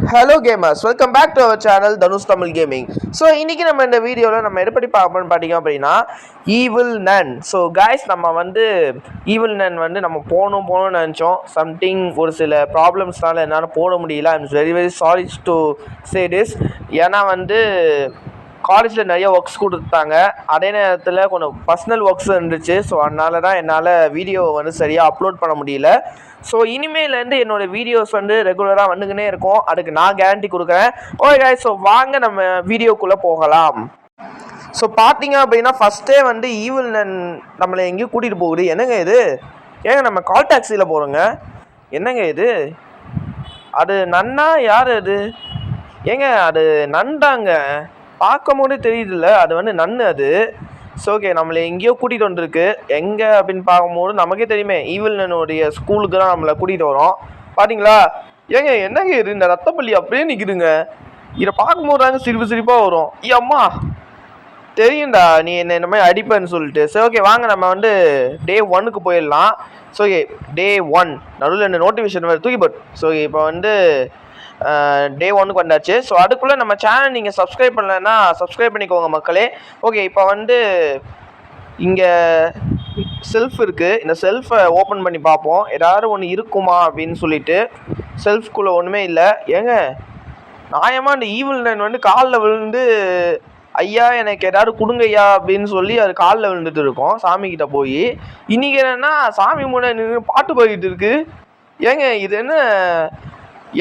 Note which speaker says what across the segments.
Speaker 1: Hello gamers, welcome back to our channel Dhanush Tamil gaming. So இன்றைக்கி நம்ம இந்த வீடியோவில் நம்ம எப்படி பார்ப்போம்னு பார்த்தீங்க அப்படின்னா ஈவில் நன். ஸோ கைஸ், நம்ம வந்து ஈவில் நன் வந்து நம்ம போகணும்னு நினச்சோம். சம்திங் ஒரு சில ப்ராப்ளம்ஸ்னால என்னால் போட முடியல. I am very very sorry to say this. ஏன்னா வந்து காலேஜில் நிறைய ஒர்க்ஸ் கொடுத்தாங்க, அதே நேரத்தில் கொஞ்சம் பர்சனல் ஒர்க்ஸ் இருந்துச்சு. ஸோ அதனால தான் என்னால் வீடியோ வந்து சரியாக அப்லோட் பண்ண முடியல. ஸோ இனிமேலேருந்து என்னோடய வீடியோஸ் வந்து ரெகுலராக வந்துக்கினே இருக்கும், அதுக்கு நான் கேரண்டி கொடுக்குறேன். ஓகே கைஸ், ஸோ வாங்க நம்ம வீடியோக்குள்ளே போகலாம். ஸோ பார்த்தீங்க அப்படின்னா ஃபஸ்ட்டே வந்து ஈவில் நன் நம்மளை எங்கேயும் கூட்டிகிட்டு போகுது. என்னங்க இது? ஏங்க நம்ம கால் டாக்ஸியில் போகிறோங்க. என்னங்க இது? அது நன்னா யார் அது? ஏங்க அது நன்தாங்க, பார்க்கும் போதே தெரியுதுல்ல, அது வந்து நன்னு அது. ஸோ ஓகே, நம்மளை எங்கேயோ கூட்டிகிட்டு வந்துருக்கு. எங்கே அப்படின்னு பார்க்கும்போது நமக்கே தெரியுமே, ஈவில் நன்னுடைய ஸ்கூலுக்கு தான் நம்மளை கூட்டிகிட்டு வரோம். பார்த்தீங்களா? ஏங்க என்னங்க இது? இந்த ரத்தப்பள்ளி அப்படியே நிற்குதுங்க. இதை பார்க்கும்போது தாங்க சிரிப்பாக வரும். அம்மா தெரியும்டா, நீ என்ன மாதிரி அடிப்பேன்னு சொல்லிட்டு. சரி ஓகே, வாங்க நம்ம வந்து டே 1க்கு போயிடலாம். ஸோ ஓகே, டே 1 நடுவில் இந்த நோட்டிஃபிகேஷன் வேறு தூக்கி போட்டு. ஸோ இப்போ வந்து டே 1க்கு வந்தாச்சு. ஸோ அதுக்குள்ளே நம்ம சேனல் நீங்கள் சப்ஸ்கிரைப் பண்ணலைன்னா சப்ஸ்கிரைப் பண்ணிக்கோங்க மக்களே. ஓகே, இப்போ வந்து இங்கே செல்ஃப் இருக்குது. இந்த செல்ஃபை ஓப்பன் பண்ணி பார்ப்போம், ஏதாவது ஒன்று இருக்குமா அப்படின்னு சொல்லிட்டு. செல்ஃப்குள்ளே ஒன்றுமே இல்லை. ஏங்க நியாயமாக இந்த ஈவில் நன் வந்து காலில் விழுந்து ஐயா எனக்கு ஏதாவது கொடுங்க ஐயா அப்படின்னு சொல்லி அது காலில் விழுந்துட்டு இருக்கோம் சாமிக்கிட்ட போய். இன்றைக்கி என்னென்னா சாமி முன்னாடி நின்று பாட்டு போய்கிட்டு இருக்கு. ஏங்க இது என்ன?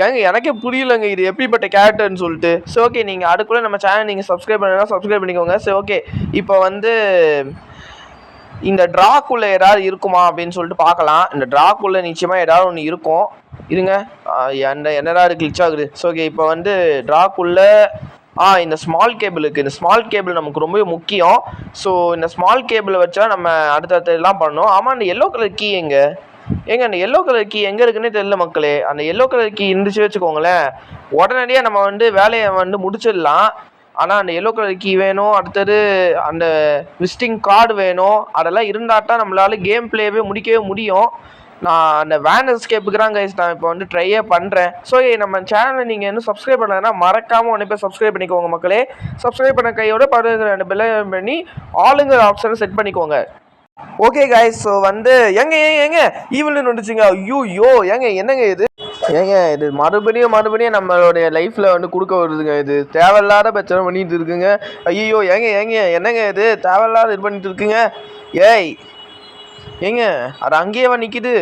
Speaker 1: ஏங்க எனக்கே புரியலைங்க இது எப்படிப்பட்ட கேரக்டர்னு சொல்லிட்டு. சரி ஓகே, நீங்கள் அதுக்குள்ளே நம்ம சேனல் நீங்கள் சப்ஸ்கிரைப் பண்ணலாம், சப்ஸ்கிரைப் பண்ணிக்கோங்க. சரி ஓகே, இப்போ வந்து இந்த ட்ராக்குள்ளே ஏதாவது இருக்குமா அப்படின்னு சொல்லிட்டு பார்க்கலாம். இந்த ட்ராக்குள்ளே நிச்சயமாக ஏதாவது ஒன்று இருக்கும். இருங்க, என்னடா கிளிச் ஆகுது. ஸோ ஓகே, இப்போ வந்து ட்ராக்குள்ளே இந்த ஸ்மால் கேபிள் இருக்குது. இந்த ஸ்மால் கேபிள் நமக்கு ரொம்பவே முக்கியம். ஸோ இந்த ஸ்மால் கேபிளை வச்சா நம்ம அடுத்தடுத்தெல்லாம் பண்ணணும். ஆமாம், அந்த எல்லோ கலர் கீ எங்கே? ஏங்க அந்த எல்லோ கலர் கீ எங்கே இருக்குன்னே தெரியல மக்களே. அந்த எல்லோ கலர் கீ இருந்துச்சு வச்சுக்கோங்களேன், உடனடியாக நம்ம வந்து வேலையை வந்து முடிச்சிடலாம். ஆனால் அந்த எல்லோ கலர் கீ வேணும், அடுத்தது அந்த விசிட்டிங் கார்டு வேணும். அதெல்லாம் இருந்தால் தான் நம்மளால கேம் பிளேவே முடிக்கவே முடியும். நான் அந்த வேன் எஸ்கேப்புக்கு தான் கைஸ் நான் இப்போ வந்து ட்ரையே பண்ணுறேன். ஸோ நம்ம சேனலை நீங்கள் இன்னும் சப்ஸ்கிரைப் பண்ணலைன்னா மறக்காமல் ஒன்று போய் சப்ஸ்கிரைப் பண்ணிக்கோங்க மக்களே. சப்ஸ்கிரைப் பண்ண கையோட படுகிற ரெண்டு பெல்லை பண்ணி ஆளுங்கிற ஆப்ஷனை செட் பண்ணிக்கோங்க. ஓகே கைஸ், ஸோ வந்து ஏங்க ஈவில் வந்துச்சுங்க. ஐயோ ஏங்க என்னங்க இது? ஏங்க இது மறுபடியும் நம்மளுடைய லைஃப்பில் வந்து கொடுக்க வருதுங்க. இது தேவையில்லாத பிரச்சனை பண்ணிட்டு இருக்குங்க. ஐயோ ஏங்க என்னங்க இது? தேவையில்லாத இது பண்ணிட்டு இருக்குங்க. ஏங்க அது அங்கேயே நிற்கிது.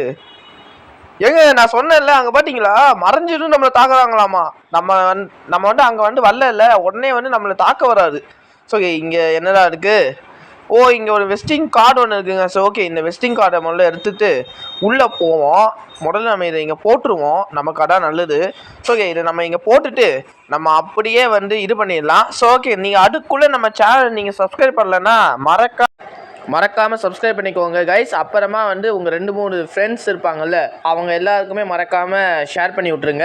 Speaker 1: ஏங்க நான் சொன்னேன்ல, அங்கே பார்த்தீங்களா மறைஞ்சிடும் நம்மளை தாக்குறாங்களாமா. நம்ம வந்து அங்கே வந்து வரல, உடனே வந்து நம்மளை தாக்க வராது. ஸோ இங்கே என்னடா இருக்குது? இங்கே ஒரு வெஸ்டிங் கார்டு ஒன்று இருக்குங்க. ஸோ ஓகே, இந்த வெஸ்டிங் கார்டை முதல்ல எடுத்துகிட்டு உள்ளே போவோம். முதல்ல நம்ம இதை இங்கே போட்டுருவோம், நமக்கு அதான் நல்லது. ஸோ ஓகே, இதை நம்ம இங்கே போட்டுட்டு நம்ம அப்படியே வந்து இது பண்ணிடலாம். ஸோ ஓகே, நீங்கள் அதுக்குள்ளே நம்ம சேனல் நீங்கள் சப்ஸ்கிரைப் பண்ணலைன்னா மறக்காமல் சப்ஸ்கிரைப் பண்ணிக்கோங்க கைஸ். அப்புறமா வந்து உங்கள் 2-3 ஃப்ரெண்ட்ஸ் இருப்பாங்கள்ல, அவங்க எல்லாருக்குமே மறக்காமல் ஷேர் பண்ணி விட்ருங்க.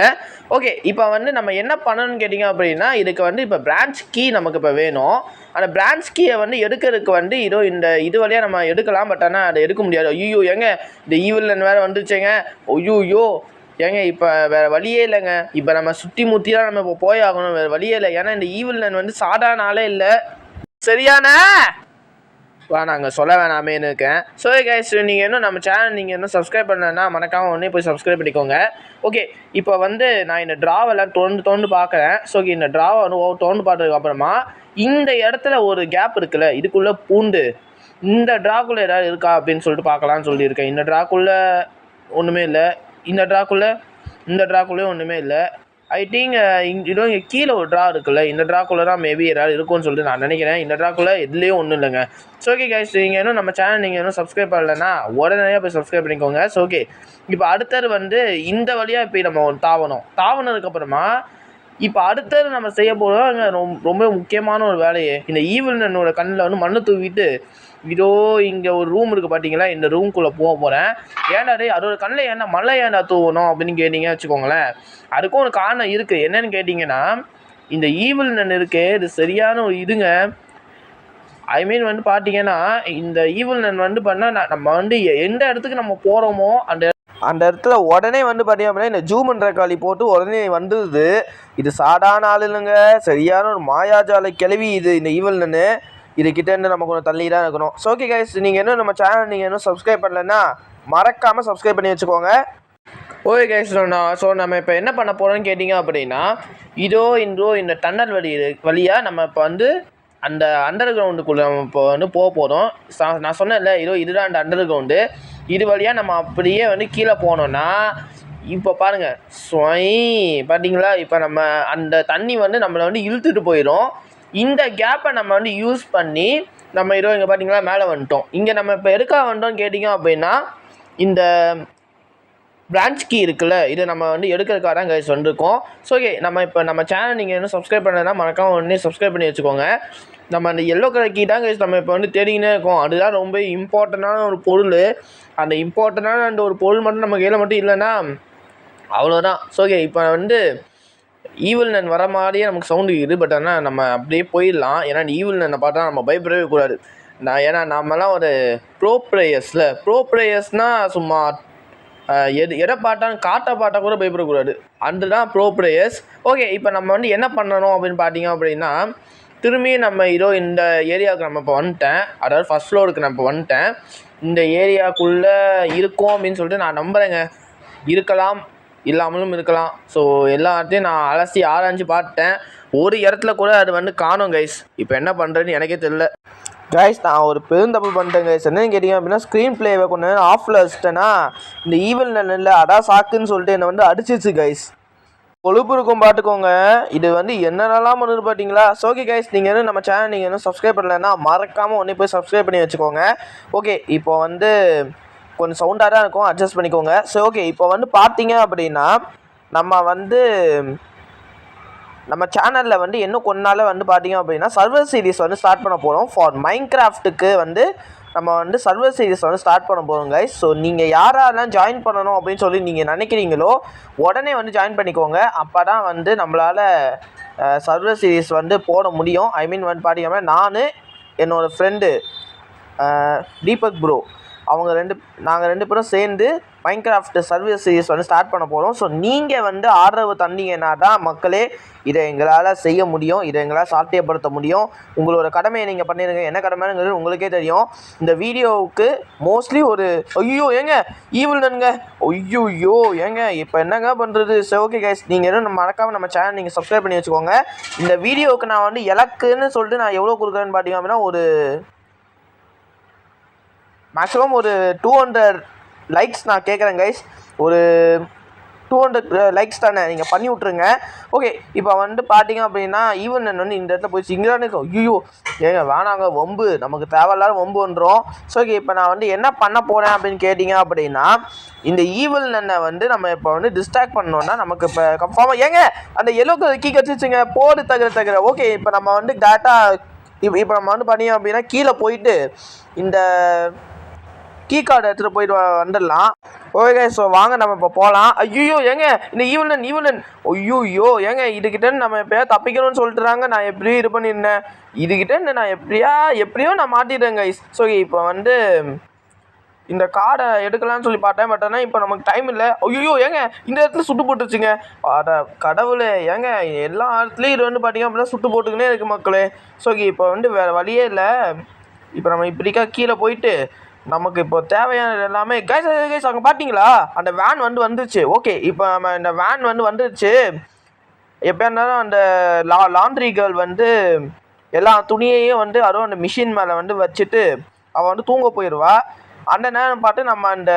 Speaker 1: ஓகே, இப்போ வந்து நம்ம என்ன பண்ணணும்னு கேட்டிங்க அப்படின்னா, இதுக்கு வந்து இப்போ பிரான்ச் கீ நமக்கு இப்போ வேணும். அந்த பிரான்ச் கீயை வந்து எடுக்கிறதுக்கு வந்து இது வழியாக நம்ம எடுக்கலாம். பட் ஆனால் அதை எடுக்க முடியாது. ஐயோ ஏங்க இந்த ஈவில் நன் வேறு வந்துருச்சேங்க. ஐயோ ஏங்க இப்போ வேறு வழியே இல்லைங்க. இப்போ நம்ம சுற்றி முற்றி தான் நம்ம இப்போ போய் ஆகணும், வேறு வழியே இல்லை. ஏன்னா இந்த ஈவில் நன் வந்து சாதாரண ஆளே இல்லை. சரியான நாங்கள் சொல்ல வேணாமேன்னு இருக்கேன். ஸோ கைஸ், நீங்கள் இன்னும் நம்ம சேனல் நீங்கள் இன்னும் சப்ஸ்கிரைப் பண்ணலன்னா மறக்காமல் உடனே போய் சப்ஸ்கிரைப் பண்ணிக்கோங்க. ஓகே, இப்போ வந்து நான் இந்த ட்ராவெல்லாம் தோண்டு பார்க்குறேன். ஸோ இந்த ட்ராவை வந்து தோண்டு பார்த்ததுக்கு அப்புறமா இந்த இடத்துல ஒரு கேப் இருக்குல்ல, இதுக்குள்ளே பூண்டு இந்த ட்ராக்குள்ளே ஏதாவது இருக்கா அப்படின்னு சொல்லிட்டு பார்க்கலான்னு சொல்லியிருக்கேன். இந்த ட்ராக்குள்ளே ஒன்றுமே இல்லை. இந்த ட்ராக்குள்ளேயும் ஒன்றுமே இல்லை. ஐ திங்க் இங்கே கீழே ஒரு ட்ரா இருக்குல்ல, இந்த ட்ராக்குள்ளே தான் மேபி ஏதாவது இருக்கும்னு சொல்லிட்டு நான் நினைக்கிறேன். இந்த ட்ராக்குள்ளே எதுலேயும் ஒன்றும் இல்லைங்க. ஸோ ஓகே கைஸ், நீங்கள் இன்னும் நம்ம சேனல் நீங்கள் இன்னும் சப்ஸ்கிரைப் பண்ணலைன்னா உடனே போய் சப்ஸ்கிரைப் பண்ணிக்கோங்க. ஸோ ஓகே, இப்போ அடுத்தது வந்து இந்த வழியாக போய் நம்ம தாவனதுக்கப்புறமா இப்போ அடுத்தது நம்ம செய்ய போகிறோம் ரொம்ப முக்கியமான ஒரு வேலையே. இந்த ஈவில் நன்னோட கண்ணில் வந்து மண்ணை தூவிட்டு இதோ இங்கே ஒரு ரூம் இருக்குது பார்த்தீங்களா, இந்த ரூம்குள்ளே போகிறேன். ஏன்டா அதோட கண்ணில் ஏன்டா மழை ஏன்டா தூவணும் அப்படின்னு கேட்டிங்க வச்சுக்கோங்களேன். அதுக்கும் ஒரு காரணம் இருக்குது. என்னன்னு கேட்டிங்கன்னா, இந்த ஈவில் நன் இருக்கே, இது சரியான ஒரு இதுங்க. ஐ மீன் வந்து பார்த்தீங்கன்னா, இந்த ஈவில் நன் வந்து பண்ணால் நம்ம வந்து எந்த இடத்துக்கு நம்ம போகிறோமோ அந்த அந்த இடத்துல உடனே வந்து பார்த்தீங்க அப்படின்னா இந்த ஜூம் என்ற காலி போட்டு உடனே வந்துடுது. இது சாதாரண ஆள் இல்லைங்க, சரியான ஒரு மாயாஜால கிளவி இது இந்த ஈவல்னு. இதுக்கிட்டேருந்து நம்ம கொஞ்சம் தள்ளி தான் இருக்கணும். ஸோ ஓகே கைஸ், நீங்கள் இன்னும் நம்ம சேனல் நீங்கள் இன்னும் சப்ஸ்கிரைப் பண்ணலைன்னா மறக்காமல் சப்ஸ்கிரைப் பண்ணி வச்சுக்கோங்க. ஓகே கைஸ், ஸோ நம்ம இப்போ என்ன பண்ண போகிறோம்னு கேட்டிங்க அப்படின்னா, இந்த டன்னல் வழியாக நம்ம இப்போ வந்து அந்த அண்டர் கிரவுண்டுக்குள்ளே நம்ம இப்போ வந்து போக போகிறோம். நான் சொன்னேன்ல, இதுதான் அந்த அண்டர் கிரவுண்டு. இது வழியாக நம்ம அப்படியே வந்து கீழே போனோன்னா இப்போ பாருங்கள், பார்த்தீங்களா? இப்போ நம்ம அந்த தண்ணி வந்து நம்மளை வந்து இழுத்துட்டு போயிடும். இந்த கேப்பை நம்ம வந்து யூஸ் பண்ணி நம்ம இங்கே பார்த்தீங்களா மேலே வந்துட்டோம். இங்கே நம்ம இப்போ எதுக்காக வந்துட்டோம்னு கேட்டிங்க அப்படின்னா, இந்த பிரான்ச் கீ இருக்குல்ல, இதை நம்ம வந்து எடுக்கிறதுக்காக தான் கைஸ் வந்துருக்கோம். ஸோ ஓகே, நம்ம இப்போ நம்ம சேனல் நீங்கள் இன்னும் சப்ஸ்கிரைப் பண்ணலைன்னா மறக்காம உடனே சப்ஸ்கிரைப் பண்ணி வச்சுக்கோங்க. நம்ம அந்த எல்லோ கலர் கீ தான் கைஸ் நம்ம இப்போ வந்து தேடிக்கினே இருக்கோம். அதுதான் ரொம்ப இம்பார்ட்டண்டான ஒரு பொருள். அந்த இம்பார்ட்டண்டான அந்த ஒரு பொருள் மட்டும் நம்ம கையில் மட்டும் இல்லைன்னா அவ்வளோதான். ஸோ ஓகே, இப்போ வந்து ஈவில் நன் வர மாதிரியே நமக்கு சவுண்டு இருக்குது. பட் ஆனால் நம்ம அப்படியே போயிடலாம். ஏன்னா ஈவில் நன்னை பார்த்தா நம்ம பயப்படவே கூடாது. ஏன்னா நம்மலாம் ஒரு ப்ரோ ப்ளேயர்ஸ்னால் சும்மா எதை பாட்டாலும் பாட்டா கூட பயப்படக்கூடாது. அதுதான் ப்ரோ பிளேயர்ஸ். ஓகே, இப்போ நம்ம வந்து என்ன பண்ணணும் அப்படின்னு பார்த்தீங்க அப்படின்னா, திரும்பி நம்ம இந்த ஏரியாவுக்கு நம்ம இப்போ வந்துட்டேன். அதாவது ஃபஸ்ட் ஃப்ளோருக்கு நான் இப்போ வந்துட்டேன். இந்த ஏரியாவுக்குள்ளே இருக்கும் அப்படின்னு சொல்லிட்டு நான் நம்புகிறேங்க. இருக்கலாம், இல்லாமலும் இருக்கலாம். ஸோ எல்லாத்தையும் நான் அலசி ஆராய்ஞ்சு பார்த்துட்டேன். ஒரு இடத்துல கூட அது வந்து காணோம் கைஸ். இப்போ என்ன பண்ணுறதுன்னு எனக்கே தெரியல கைஸ். நான் ஒரு பெருந்தப்பு பண்ணிட்டேன் கைஸ். என்னன்னு கேட்டிங்க அப்படின்னா, ஸ்க்ரீன் பிளேவை கொஞ்ச நேரம் ஆஃபில் வச்சுட்டேன்னா இந்த ஈவில் இல்லை அதான் சாக்குன்னு சொல்லிட்டு என்னை வந்து அடிச்சிச்சு கைஸ். கொழுப்பு இருக்கும் பார்த்துக்கோங்க. இது வந்து என்னென்னலாம் பண்ணுது பார்த்தீங்களா? ஸோ ஓகே கைஸ், நீங்கள் இன்னும் நம்ம சேனல் நீங்கள் இன்னும் சப்ஸ்கிரைப் பண்ணலைன்னா மறக்காமல் ஒன்றே போய் சப்ஸ்கிரைப் பண்ணி வச்சுக்கோங்க. ஓகே, இப்போ வந்து கொஞ்சம் சவுண்டாக தான் இருக்கும், அட்ஜஸ்ட் பண்ணிக்கோங்க. ஸோ ஓகே, இப்போ வந்து பார்த்தீங்க அப்படின்னா நம்ம சேனலில் வந்து இன்னும் கொஞ்ச நாள் வந்து பார்த்தீங்க அப்படின்னா சர்வர் சீரிஸ் வந்து ஸ்டார்ட் பண்ண போகிறோம். ஃபார் மைன்கிராஃப்ட்டுக்கு வந்து நம்ம வந்து சர்வர் சீரிஸ் வந்து ஸ்டார்ட் பண்ண போகிறோம் கைஸ். ஸோ நீங்கள் யாரெல்லாம் ஜாயின் பண்ணணும் அப்படின்னு சொல்லி நீங்கள் நினைக்கிறீங்களோ உடனே வந்து ஜாயின் பண்ணிக்கோங்க. அப்போ தான் வந்து நம்மளால் சர்வர் சீரிஸ் வந்து போட முடியும். ஐ மீன் வந்து பார்த்தீங்கன்னா நான் என்னோடய ஃப்ரெண்டு தீபக் ப்ரோ நாங்கள் ரெண்டு பேரும் சேர்ந்து மைன்கிராஃப்ட் சர்வர் சீரிஸ் வந்து ஸ்டார்ட் பண்ண போகிறோம். ஸோ நீங்கள் வந்து ஆதரவு தந்தீங்கன்னா தான் மக்களே இதை எங்களால் செய்ய முடியும், இதை எங்களால் சாத்தியப்படுத்த முடியும். உங்களோட கடமையை நீங்கள் பண்ணிடுங்க. என்ன கடமைங்கிறது உங்களுக்கே தெரியும். இந்த வீடியோவுக்கு மோஸ்ட்லி ஒரு ஏங்க ஈவில் நன்ங்க ஏங்க இப்போ என்னங்க பண்ணுறது? சரி ஓகே கைஸ், நீங்கள் எதுவும் மறக்காமல் நம்ம சேனல் நீங்கள் சப்ஸ்கிரைப் பண்ணி வச்சுக்கோங்க. இந்த வீடியோவுக்கு நான் வந்து இலக்குன்னு சொல்லிட்டு நான் எவ்வளோ கொடுக்குறேன்னு பார்த்தீங்க அப்படின்னா, ஒரு மேக்ஸிமம் ஒரு 200 லைக்ஸ் நான் கேட்குறேன் கைஸ். ஒரு 200 லைக்ஸ் தானே, நீங்கள் பண்ணி விட்ருங்க. ஓகே, இப்போ வந்து பார்த்தீங்க அப்படின்னா ஈவன் வந்து இந்த இடத்துல போய் சிங்கரானு ஏங்க வேணாங்க, வம்பு நமக்கு தேவையில்லாத வம்பு வந்துடும். ஸோ ஓகே, இப்போ நான் வந்து என்ன பண்ண போகிறேன் அப்படின்னு கேட்டிங்க அப்படின்னா, இந்த ஈவில் நன்னை வந்து நம்ம இப்போ வந்து டிஸ்ட்ராக்ட் பண்ணோன்னா நமக்கு இப்போ கன்ஃபார்மாக ஏங்க அந்த எல்லோ கலர் கீ கச்சிச்சுங்க போடு தகுற. ஓகே, இப்போ நம்ம வந்து டேரெக்டாக இப்போ நம்ம வந்து பார்த்தீங்க அப்படின்னா கீழே போயிட்டு இந்த கீ கார்டு எடுத்துகிட்டு போயிட்டு வந்துடலாம். ஓகே, ஸோ வாங்க நம்ம இப்போ போகலாம். ஏங்க இந்த ஈவலன் ஏங்க இதுக்கிட்ட நம்ம எப்படியா தப்பிக்கணும்னு சொல்லிட்டுறாங்க. நான் எப்படியும் இது பண்ணியிருந்தேன். இதுக்கிட்ட நான் எப்படியோ நான் மாட்டிட்டேன் கைஸ். ஸோ இப்போ வந்து இந்த கார்டை எடுக்கலாம்னு சொல்லி பார்த்தேன். பட் ஆனால் இப்போ நமக்கு டைம் இல்லை. ஏங்க இந்த இடத்துல சுட்டு போட்டுருச்சுங்க. கடவுளே, ஏங்க எல்லா இடத்துலையும் இது வந்து பார்த்தீங்க அப்படின்னா சுட்டு போட்டுக்கினே இருக்குது மக்களே. ஸோ இப்போ வந்து வேறு வழியே இல்லை. இப்போ நம்ம இப்படிக்கா கீழே போயிட்டு நமக்கு இப்போ தேவையானது எல்லாமே கைஸ் அங்கே பார்த்தீங்களா அந்த வேன் வந்துருச்சு. ஓகே, இப்போ நம்ம இந்த வேன் வந்துருச்சு. எப்போ இருந்தாலும் அந்த லாண்ட்ரி கேர்ள் வந்து எல்லா துணியையும் வந்து அதுவும் அந்த மிஷின் மேலே வச்சுட்டு அவள் தூங்க போயிடுவா. அந்த நேரம் பார்த்து நம்ம அந்த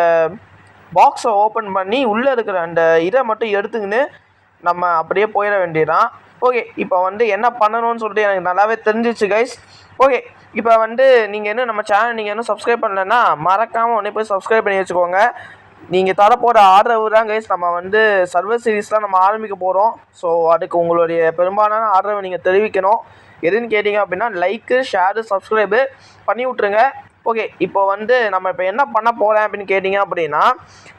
Speaker 1: பாக்ஸை ஓப்பன் பண்ணி உள்ளே இருக்கிற அந்த இதை மட்டும் எடுத்துக்கின்னு நம்ம அப்படியே போயிட வேண்டியதான். ஓகே, இப்போ என்ன பண்ணணும்னு சொல்லிட்டு எனக்கு நல்லாவே தெரிஞ்சிச்சு கைஸ். ஓகே, இப்போ நீங்கள் இன்னும் நம்ம சேனல் நீங்கள் இன்னும் சப்ஸ்கிரைப் பண்ணலைன்னா மறக்காமல் உடனே போய் சப்ஸ்கிரைப் பண்ணி வச்சுக்கோங்க. நீங்கள் தரப்போகிற ஆதரவு தான் கைஸ் நம்ம சர்வர் சீரிஸ்லாம் நம்ம ஆரம்பிக்க போகிறோம். ஸோ அதுக்கு உங்களுடைய பெரும்பாலான ஆதரவை நீங்கள் தெரிவிக்கணும். எதுன்னு கேட்டிங்க அப்படின்னா லைக்கு, ஷேரு, சப்ஸ்கிரைபு பண்ணி விட்ருங்க. ஓகே, இப்போ நம்ம இப்போ என்ன பண்ண போகிறேன் அப்படின்னு கேட்டிங்க அப்படின்னா,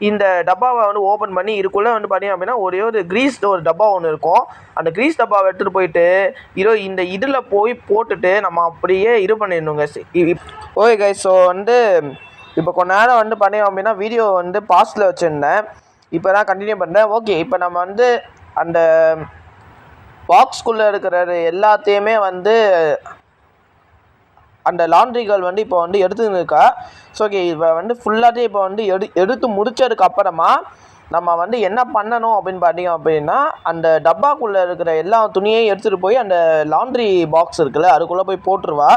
Speaker 1: இந்த டப்பாவை ஓப்பன் பண்ணி இதுக்குள்ளே பார்த்தீங்க அப்படின்னா ஒரே ஒரு க்ரீஸ் ஒரு டப்பா ஒன்று இருக்கும். அந்த க்ரீஸ் டப்பாவை எடுத்துகிட்டு போயிட்டு இந்த இதில் போய் போட்டுட்டு நம்ம அப்படியே இது பண்ணிடணுங்க. ஓகே கைஸ், ஸோ இப்போ கொஞ்ச நேரம் வந்து பண்ணோம் அப்படின்னா வீடியோ வந்து பாஸ்டில் வச்சுருந்தேன், இப்போ தான் கண்டினியூ பண்ணுறேன். ஓகே, இப்போ நம்ம வந்து அந்த பாக்ஸ்குள்ளே இருக்கிற எல்லாத்தையுமே வந்து அந்த லாண்ட்ரிகள் வந்து இப்போ வந்து எடுத்துன்னு இருக்கா. ஸோ ஓகே, இப்போ வந்து ஃபுல்லாத்தையும் இப்போ வந்து எடுத்து முடித்ததுக்கு அப்புறமா நம்ம வந்து என்ன பண்ணணும் அப்படின்னு பார்த்தீங்க அப்படின்னா, அந்த டப்பாக்குள்ளே இருக்கிற எல்லா துணியையும் எடுத்துகிட்டு போய் அந்த லாண்ட்ரி பாக்ஸ் இருக்குல்ல அதுக்குள்ளே போய் போட்டுருவா.